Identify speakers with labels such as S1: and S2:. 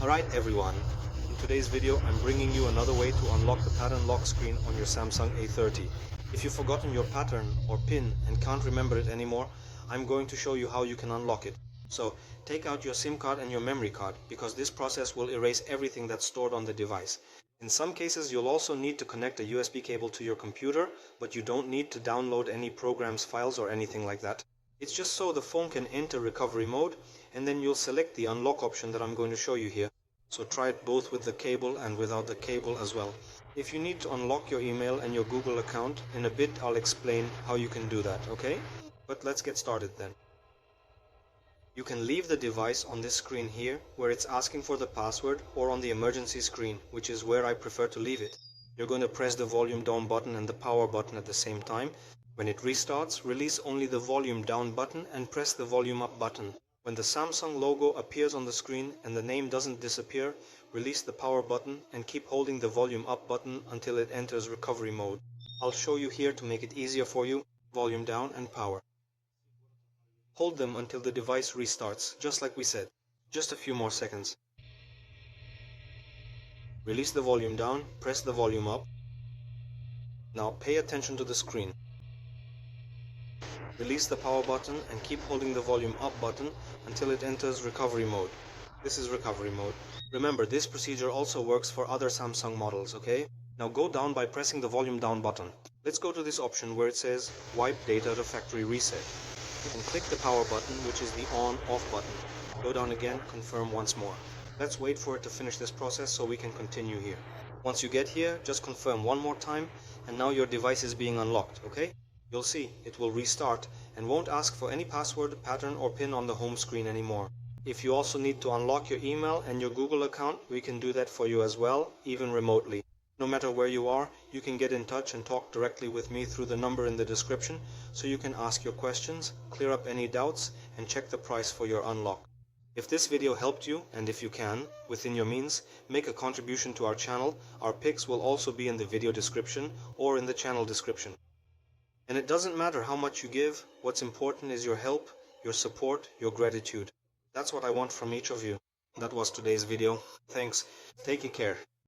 S1: Alright everyone, in today's video I'm bringing you another way to unlock the pattern lock screen on your Samsung A30. If you've forgotten your pattern or pin and can't remember it anymore, I'm going to show you how you can unlock it. So take out your SIM card and your memory card, because this process will erase everything that's stored on the device. In some cases you'll also need to connect a USB cable to your computer, but you don't need to download any programs, files or anything like that. It's just so the phone can enter recovery mode, and then you'll select the unlock option that I'm going to show you here. So try it both with the cable and without the cable as well. If you need to unlock your email and your Google account, in a bit I'll explain how you can do that, okay? But let's get started then. You can leave the device on this screen here, where it's asking for the password, or on the emergency screen, which is where I prefer to leave it. You're going to press the volume down button and the power button at the same time. When it restarts, release only the volume down button and press the volume up button. When the Samsung logo appears on the screen and the name doesn't disappear, release the power button and keep holding the volume up button until it enters recovery mode. I'll show you here to make it easier for you, volume down and power. Hold them until the device restarts, just like we said. Just a few more seconds. Release the volume down, press the volume up. Now pay attention to the screen. Release the power button and keep holding the volume up button until it enters recovery mode. This is recovery mode. Remember, this procedure also works for other Samsung models, okay? Now go down by pressing the volume down button. Let's go to this option where it says wipe data to factory reset. And click the power button, which is the on/off button. Go down again, confirm once more. Let's wait for it to finish this process so we can continue here. Once you get here, just confirm one more time, and now your device is being unlocked, okay? You'll see, it will restart and won't ask for any password, pattern or pin on the home screen anymore. If you also need to unlock your email and your Google account, we can do that for you as well, even remotely. No matter where you are, you can get in touch and talk directly with me through the number in the description, so you can ask your questions, clear up any doubts, and check the price for your unlock. If this video helped you, and if you can, within your means, make a contribution to our channel, our pics will also be in the video description or in the channel description. And it doesn't matter how much you give, what's important is your help, your support, your gratitude. That's what I want from each of you. That was today's video. Thanks. Take care.